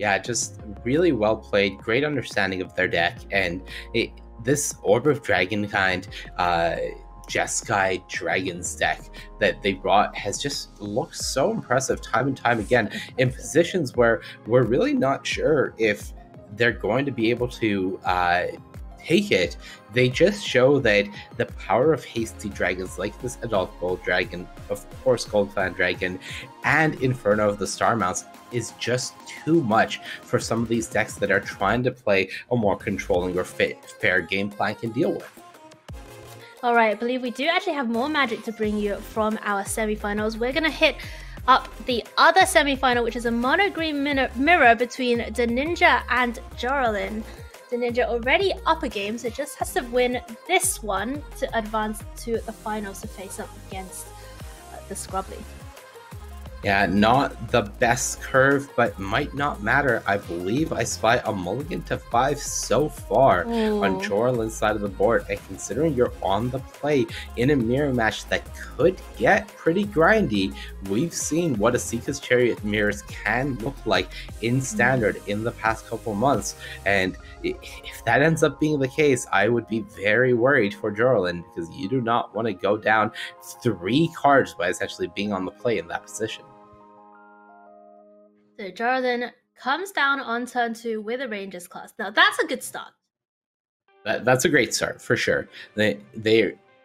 Yeah, just really well played, great understanding of their deck, and this Orb of Dragonkind, Jeskai Dragons deck that they brought has just looked so impressive time and time again in positions where we're really not sure if they're going to be able to take it. They just show that the power of hasty dragons like this Adult Gold Dragon, of course Gold Clan Dragon, and Inferno of the Star Mounts is just too much for some of these decks that are trying to play a more controlling or fair game plan can deal with. All right, I believe we do actually have more Magic to bring you from our semifinals. We're going to hit up the other semifinal, which is a mono-green mirror between DANINJA and JORELIN. DANINJA already up a game, so just has to win this one to advance to the finals to face up against the Scrubbly. Yeah, not the best curve, but might not matter. I believe I spy a mulligan to 5 so far on JORELIN's side of the board. And considering you're on the play in a mirror match that could get pretty grindy, we've seen what a Seeker's Chariot mirrors can look like in Standard in the past couple months. And if that ends up being the case, I would be very worried for JORELIN, because you do not want to go down 3 cards by essentially being on the play in that position. So JORELIN comes down on turn 2 with a Rangers class. Now that's a good start. That's a great start for sure. They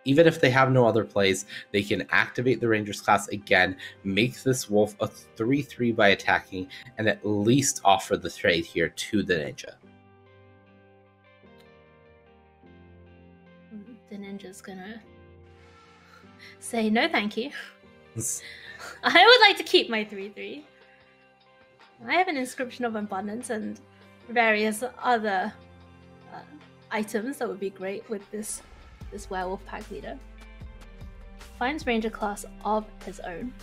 even if they have no other plays, they can activate the Rangers class again, make this Wolf a 3/3 by attacking, and at least offer the trade here to DANINJA. DANINJA's gonna say no thank you. I would like to keep my 3/3. I have an Inscription of Abundance and various other items that would be great with this werewolf pack leader. Finds Ranger class of his own.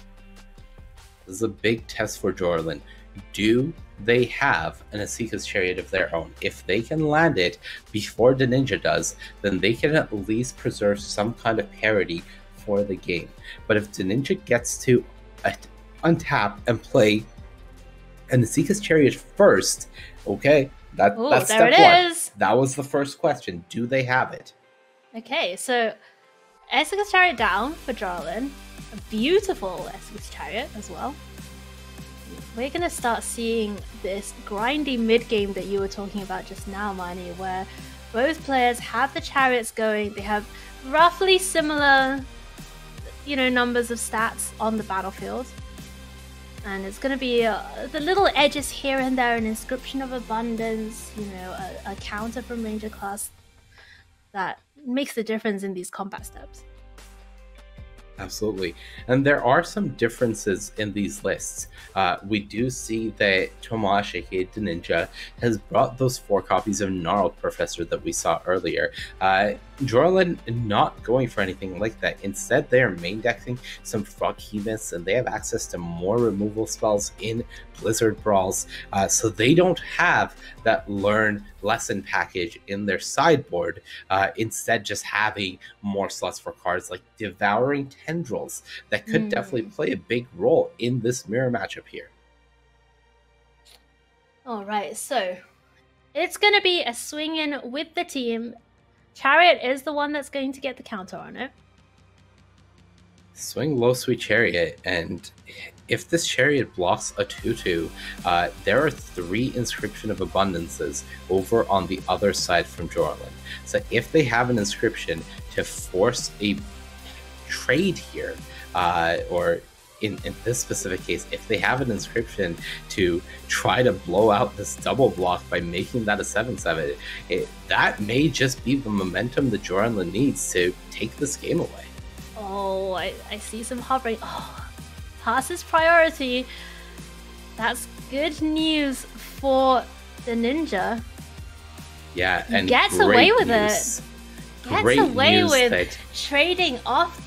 This is a big test for JORELIN. Do they have an Asika's Chariot of their own? If they can land it before DANINJA does, then they can at least preserve some kind of parity for the game. But if DANINJA gets to untap and play an Asika's Chariot first, okay, that's step one. That was the first question. Do they have it? Okay, so Asika's Chariot down for JORELIN. A beautiful Asika's Chariot as well. We're going to start seeing this grindy mid-game that you were talking about just now, Marnie, where both players have the chariots going. They have roughly similar, numbers of stats on the battlefield. And it's going to be the little edges here and there, an Inscription of Abundance, a counter from Ranger class that makes the difference in these combat steps. Absolutely. And there are some differences in these lists. We do see that Tomash, aka DANINJA, has brought those 4 copies of Gnarled Professor that we saw earlier. JORELIN not going for anything like that. Instead, they are main decking some Froghemoths, and they have access to more removal spells in Blizzard Brawls. So they don't have that Learn Lesson package in their sideboard. Instead, just having more slots for cards like Devouring Tendrils that could definitely play a big role in this mirror matchup here. All right, so it's going to be a swing in with the team. Chariot is the one that's going to get the counter on it. Swing low, sweet Chariot, and if this Chariot blocks a 2/2, there are 3 Inscription of Abundances over on the other side from JORELIN. So if they have an Inscription to force a trade here, or in this specific case, if they have an Inscription to try to blow out this double block by making that a 7/7, that may just be the momentum that JORELIN needs to take this game away. Oh, I see some hovering. Oh, passes priority. That's good news for DANINJA. Yeah, and gets away with it. Gets away with trading off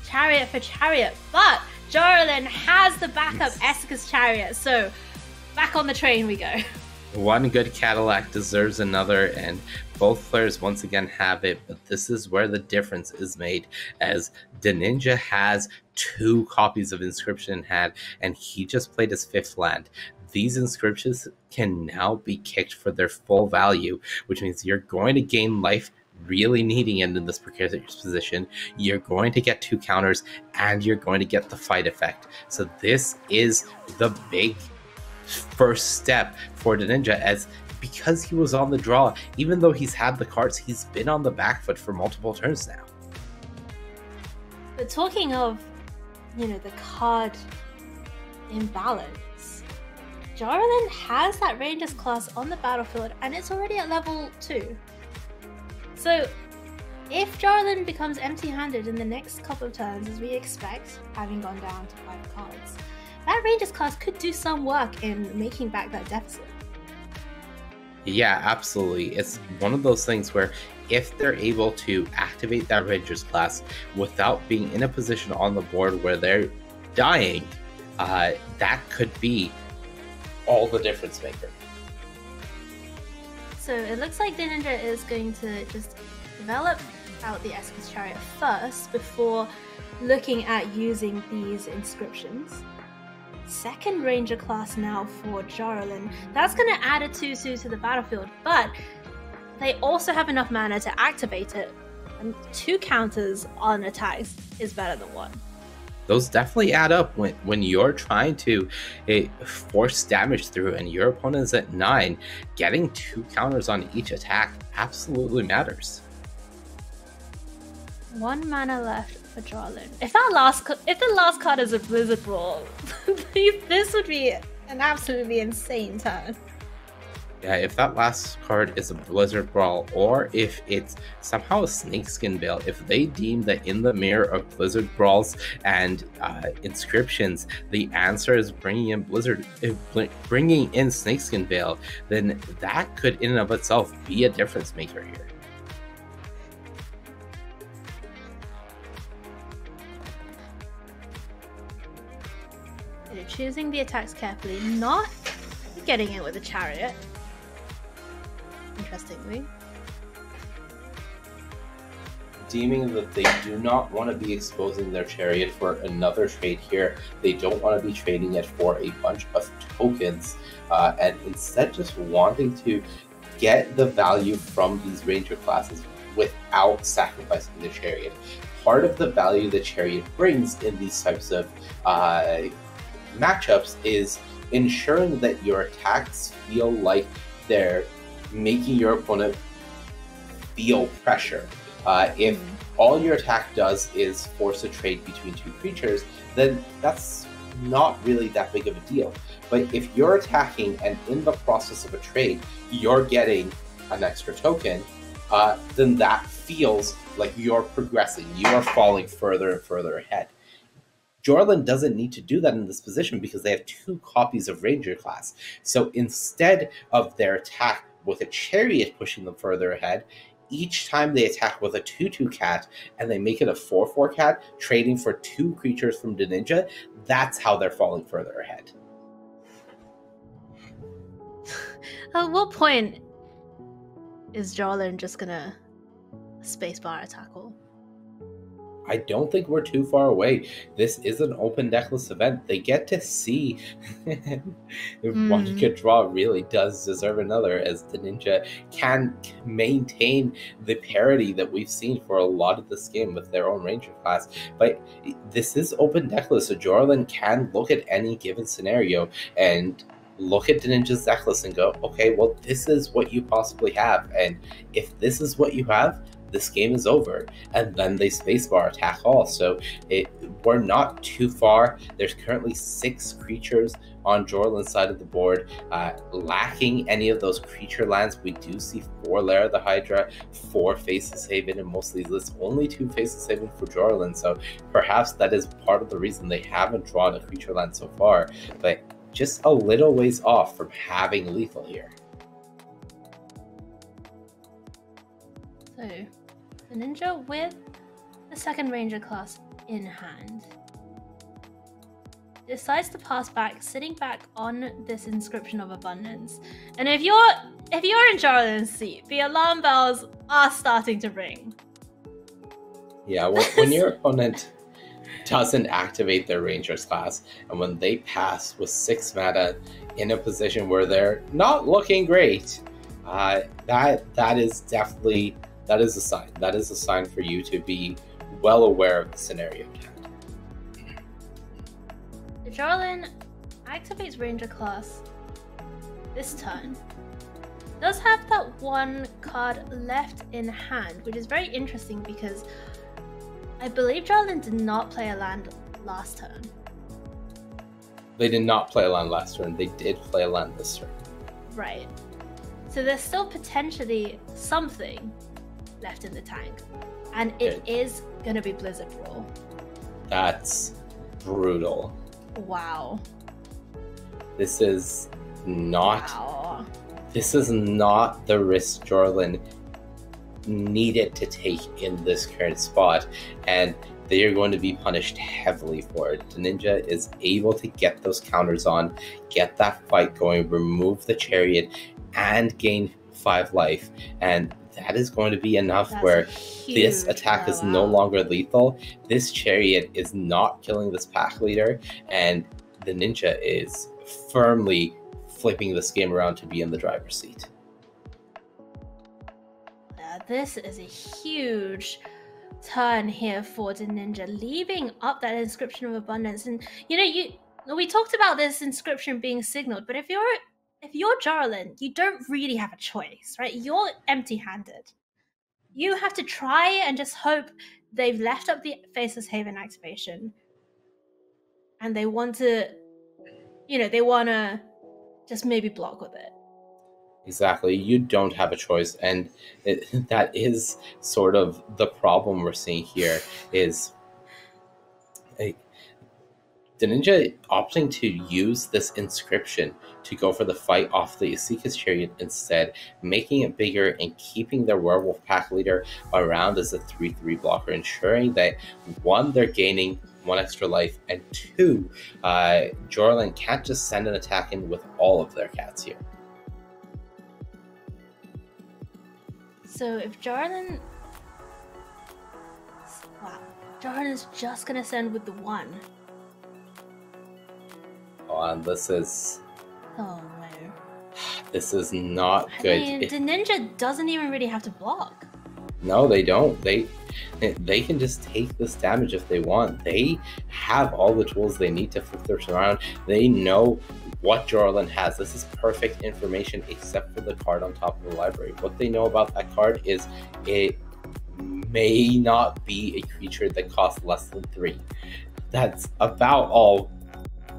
Chariot for Chariot, but JORELIN has the backup Asika's Chariot, so back on the train we go. One good Cadillac deserves another, and both players once again have it, but this is where the difference is made, as DANINJA has 2 copies of Inscription in hand, and he just played his 5th land. these inscriptions can now be kicked for their full value, which means you're going to gain life, really needing it in this precarious position. You're going to get 2 counters, and you're going to get the fight effect. So this is the big first step for DANINJA, as because he was on the draw, even though he's had the cards, he's been on the back foot for multiple turns now. But talking of, the card imbalance, JORELIN has that Rangers class on the battlefield, and it's already at level 2. So if JORELIN becomes empty-handed in the next couple of turns, as we expect, having gone down to 5 cards, that Rangers class could do some work in making back that deficit. Yeah, absolutely. It's one of those things where if they're able to activate that Rangers class without being in a position on the board where they're dying, that could be all the difference maker. So it looks like DANINJA is going to just develop out the Esports Chariot first before looking at using these inscriptions. Second Ranger class now for JORELIN. That's going to add a 2/2 to the battlefield, but they also have enough mana to activate it, and 2 counters on attacks is better than 1. Those definitely add up when you're trying to force damage through and your opponent is at 9. Getting 2 counters on each attack absolutely matters. 1 mana left for JORELIN. If the last card is a Blizzard Brawl, this would be an absolutely insane turn. Yeah, if that last card is a Blizzard Brawl, or if it's somehow a Snakeskin Veil, if they deem that in the mirror of Blizzard Brawls and inscriptions, the answer is bringing in Snakeskin Veil, then that could in and of itself be a difference maker here. They're choosing the attacks carefully, not getting in with a chariot. Interestingly, deeming that they do not want to be exposing their chariot for another trade here. They don't want to be trading it for a bunch of tokens, and instead just wanting to get the value from these ranger classes without sacrificing the chariot. Part of the value the chariot brings in these types of matchups is ensuring that your attacks feel like they're making your opponent feel pressure. If all your attack does is force a trade between 2 creatures, then that's not really that big of a deal. But if you're attacking and in the process of a trade, you're getting an extra token, then that feels like you're progressing. You are falling further and further ahead. JORELIN doesn't need to do that in this position because they have 2 copies of Ranger class. So instead of their attack with a chariot pushing them further ahead, each time they attack with a 2/2 cat and they make it a 4/4 cat, trading for 2 creatures from DANINJA, that's how they're falling further ahead. At what point is JORELIN just gonna spacebar a tackle? I don't think we're too far away. This is an open deckless event. They get to see if one good draw really does deserve another, as DANINJA can maintain the parity that we've seen for a lot of this game with their own Ranger class. But this is open deckless, so JORELIN can look at any given scenario and look at DANINJA's decklist and go, okay, well, this is what you possibly have. And if this is what you have, this game is over. And then they spacebar attack all. So we're not too far. There's currently 6 creatures on JORELIN's side of the board. Lacking any of those creature lands, we do see 4 Lair of the Hydra, 4 Faceless Haven in most of these lists, only 2 Faceless Haven for JORELIN. So perhaps that is part of the reason they haven't drawn a creature land so far. But just a little ways off from having lethal here. So, DANINJA with the second Ranger class in hand decides to pass back, sitting back on this Inscription of Abundance. And if you're in JORELIN's seat, the alarm bells are starting to ring. Yeah, when your opponent doesn't activate their Rangers class, and when they pass with 6 mana in a position where they're not looking great, that is definitely a sign. That is a sign for you to be well aware of the scenario at hand. The JORELIN activates Ranger class this turn. Does have that one card left in hand, which is very interesting because I believe JORELIN did not play a land last turn. They did not play a land last turn. They did play a land this turn. Right. So there's still potentially something left in the tank. And it is going to be Blizzard Brawl. That's brutal. Wow. This is not... Wow. This is not the risk JORELIN needed to take in this current spot, and they are going to be punished heavily for it. DANINJA is able to get those counters on, get that fight going, remove the chariot, and gain 5 life, and that is going to be enough. That's where this attack is no longer lethal. This chariot is not killing this pack leader, and DANINJA is firmly flipping this game around to be in the driver's seat. This is a huge turn here for DANINJA, leaving up that Inscription of Abundance. And we talked about this inscription being signaled, but if you're JORELIN, you don't really have a choice, right? You're empty-handed. You have to try and just hope they've left up the Faceless Haven activation, and they want to just maybe block with it. Exactly. You don't have a choice, and that is sort of the problem we're seeing here. Is DANINJA opting to use this inscription to go for the fight off the Esika's Chariot instead, making it bigger and keeping their Werewolf pack leader around as a 3/3 blocker, ensuring that 1, they're gaining 1 extra life, and 2, JORELIN can't just send an attack in with all of their cats here. So if JORELIN is just gonna send with the 1. Oh, and this is... Oh no. This is not good. I mean, DANINJA doesn't even really have to block. No, they don't. They can just take this damage if they want. They have all the tools they need to flip this around. They know what JORELIN has. This is perfect information except for the card on top of the library. What they know about that card is it may not be a creature that costs less than 3. That's about all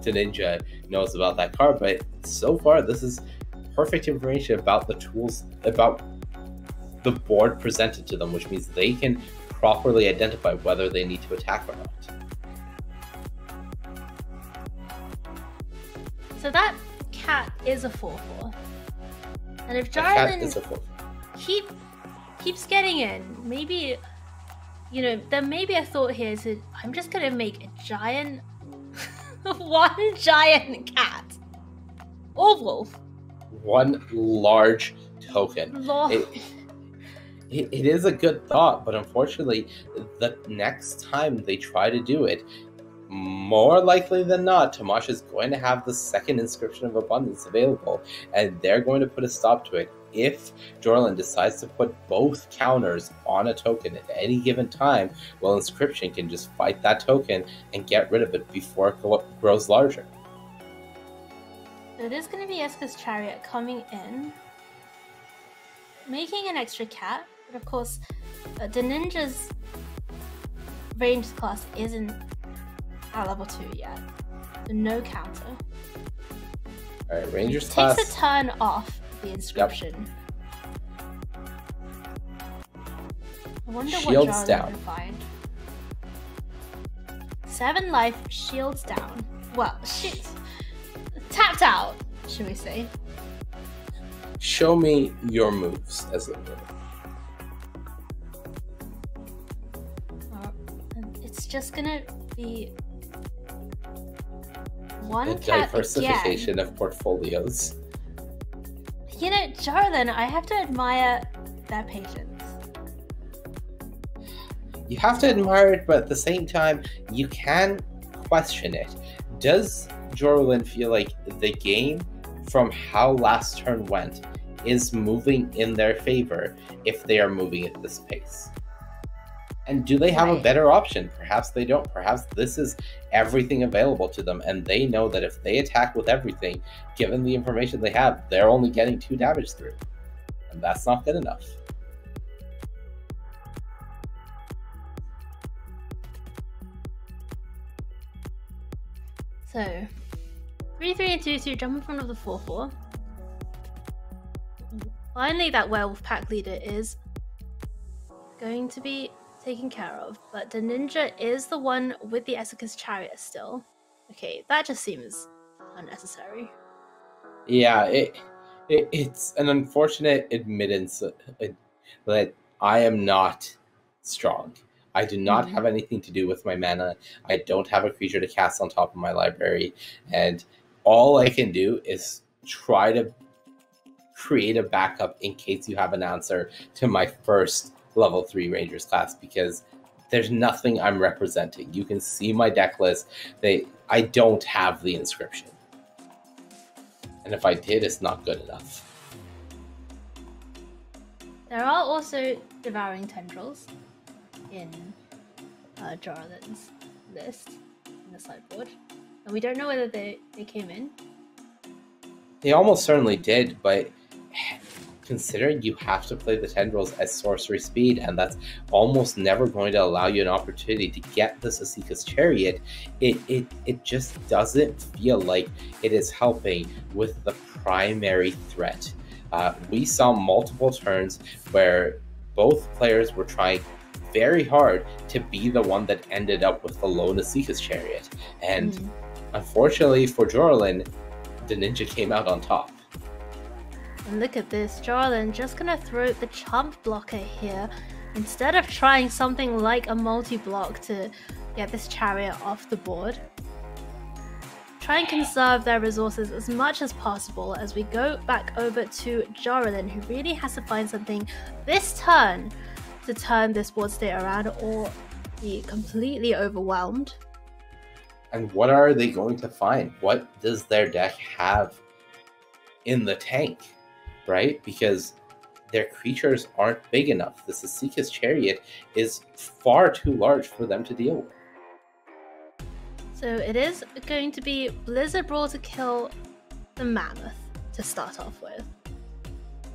DANINJA knows about that card, but so far this is perfect information about the tools, about the board presented to them, which means they can properly identify whether they need to attack or not. So that cat is a 4/4. And if JORELIN keeps getting in, maybe, there may be a thought here to, I'm just going to make a giant, 1 giant cat. Or wolf. 1 large token. It is a good thought, but unfortunately, the next time they try to do it, more likely than not, Tamash is going to have the second Inscription of Abundance available, and they're going to put a stop to it. If JORELIN decides to put both counters on a token at any given time, well, Inscription can just fight that token and get rid of it before it grows larger. So it is going to be Esika's Chariot coming in, making an extra cat, but of course, DANINJA's ranged class isn't at level 2 yet, so no counter. Alright, Ranger's class takes a turn off the inscription. I wonder Shields what JORELIN can find. 7 life, shields down. Well, shit. Tapped out, should we say. Show me your moves, as it were. It's just gonna be 1 cat diversification again. of portfolios. JORELIN, I have to admire their patience. you have to admire it, but at the same time, you can question it. Does JORELIN feel like the game, from how last turn went, is moving in their favor if they are moving at this pace? And do they have a better option? Perhaps they don't. Perhaps this is everything available to them, and they know that if they attack with everything, given the information they have, they're only getting 2 damage through. And that's not good enough. So, 3-3 and 2-2, jump in front of the 4-4. Finally, that werewolf pack leader is going to be taken care of, but DANINJA is the one with the Esika's chariot still. Okay, that just seems unnecessary. Yeah, it's an unfortunate admittance that I am not strong. I do not have anything to do with my mana. I don't have a creature to cast on top of my library, and all I can do is try to create a backup in case you have an answer to my first level 3 Rangers class, because there's nothing I'm representing. You can see my deck list. I don't have the inscription. And if I did, it's not good enough. There are also Devouring Tendrils in JORELIN's list, in the sideboard. And we don't know whether they came in. They almost certainly did, but considering you have to play the Tendrils at sorcery speed, and that's almost never going to allow you an opportunity to get this Esika's Chariot, it just doesn't feel like it is helping with the primary threat. We saw multiple turns where both players were trying very hard to be the one that ended up with the lone Esika's Chariot, and unfortunately for JORELIN, DANINJA came out on top. And look at this, JORELIN just gonna throw the chump blocker here instead of trying something like a multi-block to get this chariot off the board. Try and conserve their resources as much as possible as we go back over to JORELIN, who really has to find something this turn to turn this board state around or be completely overwhelmed. And what are they going to find? What does their deck have in the tank? Right? Because their creatures aren't big enough. This Esika's Chariot is far too large for them to deal with. So it is going to be Blizzard Brawl to kill the Mammoth to start off with.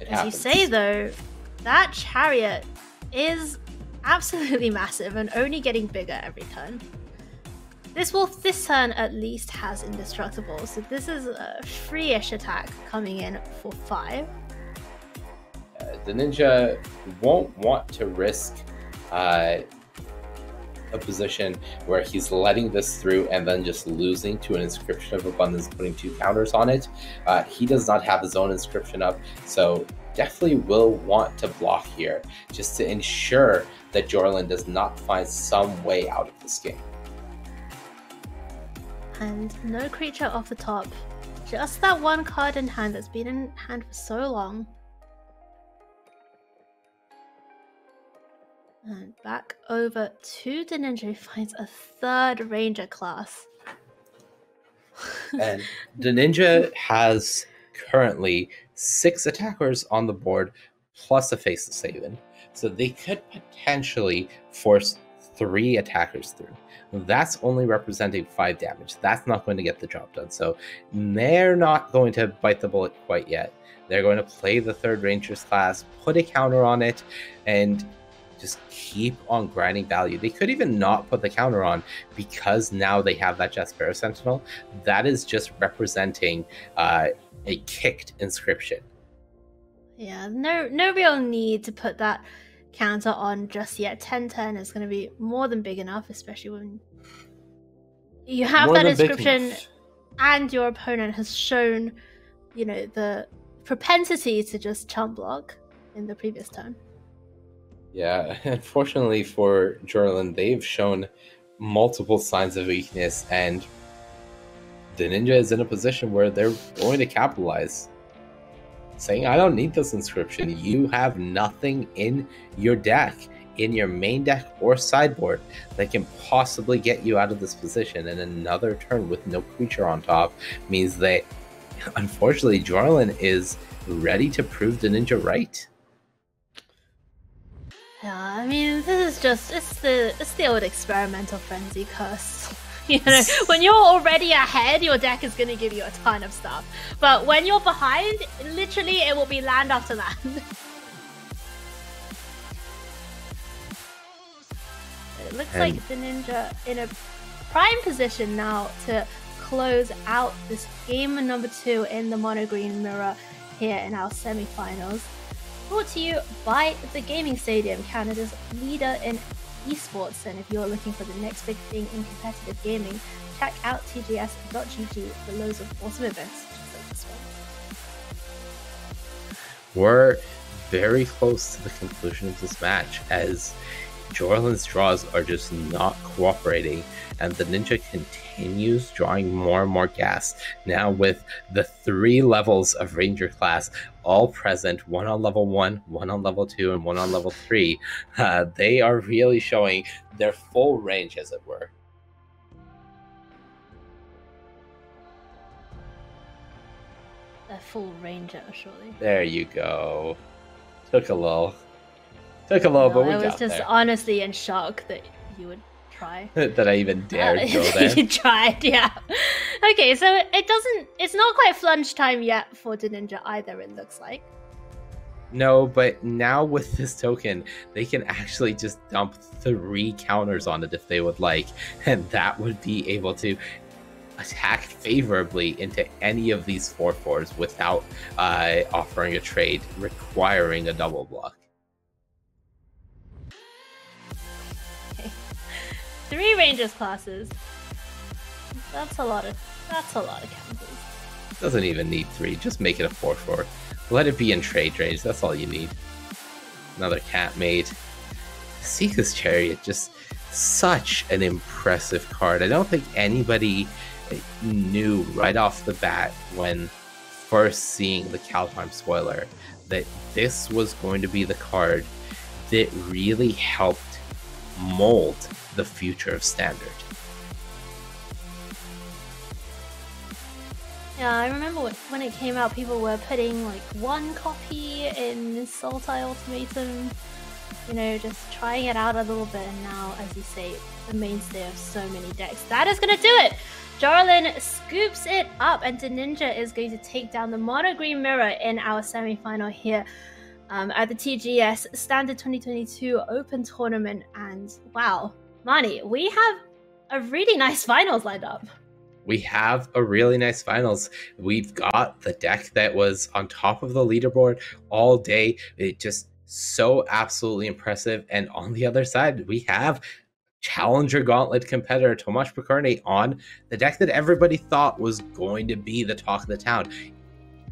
As you say though, that chariot is absolutely massive and only getting bigger every turn. This wolf this turn at least has Indestructible, so this is a free-ish attack coming in for 5. DANINJA won't want to risk a position where he's letting this through and then just losing to an Inscription of Abundance, putting 2 counters on it. He does not have his own inscription up, so definitely will want to block here just to ensure that JORELIN does not find some way out of this game. And no creature off the top, just that one card in hand that's been in hand for so long. And back over to DANINJA, who finds a 3rd Ranger class. And DANINJA has currently 6 attackers on the board, plus a Faceless Haven. So they could potentially force 3 attackers through. That's only representing 5 damage. That's not going to get the job done. So they're not going to bite the bullet quite yet. They're going to play the 3rd Rangers class, put a counter on it, and just keep on grinding value. They could even not put the counter on because now they have that Jaspera Sentinel. That is just representing a kicked inscription. Yeah, no real need to put that counter on just yet. 10-10 is going to be more than big enough, especially when you have that inscription and your opponent has shown, you know, the propensity to just chump block in the previous turn. Yeah, unfortunately for JORELIN, they've shown multiple signs of weakness, and DANINJA is in a position where they're going to capitalize, saying, I don't need this inscription. You have nothing in your deck. in your main deck or sideboard that can possibly get you out of this position. And another turn with no creature on top means that, unfortunately, JORELIN is ready to prove DANINJA right. Yeah, I mean, this is just, it's the old experimental frenzy curse. You know, when you're already ahead, your deck is going to give you a ton of stuff. But when you're behind, literally it will be land after land. It looks like DANINJA in a prime position now to close out this game number 2 in the mono green mirror here in our semi-finals. Brought to you by the Gaming Stadium, Canada's leader in esports. And if you're looking for the next big thing in competitive gaming, check out tgs.gg for loads of awesome events just like this one. We're very close to the conclusion of this match, as JORELIN's draws are just not cooperating, and DANINJA continues drawing more and more gas. Now with the 3 levels of Ranger class all present, one on level 1, one on level 2, and one on level 3, they are really showing their full range, as it were. A full Ranger, surely. There you go. Took a little, but we got there. I was just honestly in shock that you would try. That I even dared go there. You tried, yeah. Okay, so it's not quite flunge time yet for DANINJA either, it looks like. No, but now with this token, they can actually just dump 3 counters on it if they would like, and that would be able to attack favorably into any of these 4/4s without offering a trade requiring a double block. Okay. 3 Rangers classes. That's a lot of counters. Doesn't even need 3, just make it a 4/4. Let it be in trade range, that's all you need. Another cat mate. Seeker's Chariot, just such an impressive card. I don't think anybody knew right off the bat when first seeing the Kaldheim spoiler that this was going to be the card that really helped mold the future of Standard. Yeah, I remember when it came out, people were putting like 1 copy in Sultai Ultimatum, you know, just trying it out a little bit, and now, as you say, the mainstay of so many decks. That is going to do it! JORELIN scoops it up, and DANINJA is going to take down the mono green mirror in our semi-final here at the TGS Standard 2022 Open Tournament. And wow, Marnie, we have a really nice finals lined up. We have a really nice finals. We've got the deck that was on top of the leaderboard all day. It just so absolutely impressive. And on the other side, we have Challenger Gauntlet competitor Tomasz Pokorny on the deck that everybody thought was going to be the talk of the town.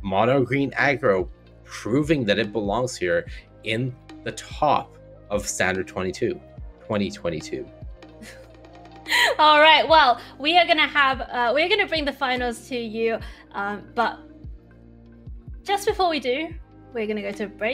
Mono green aggro, proving that it belongs here in the top of Standard 2022. All right, well, we are gonna we're gonna bring the finals to you, but just before we do, we're gonna go to a break.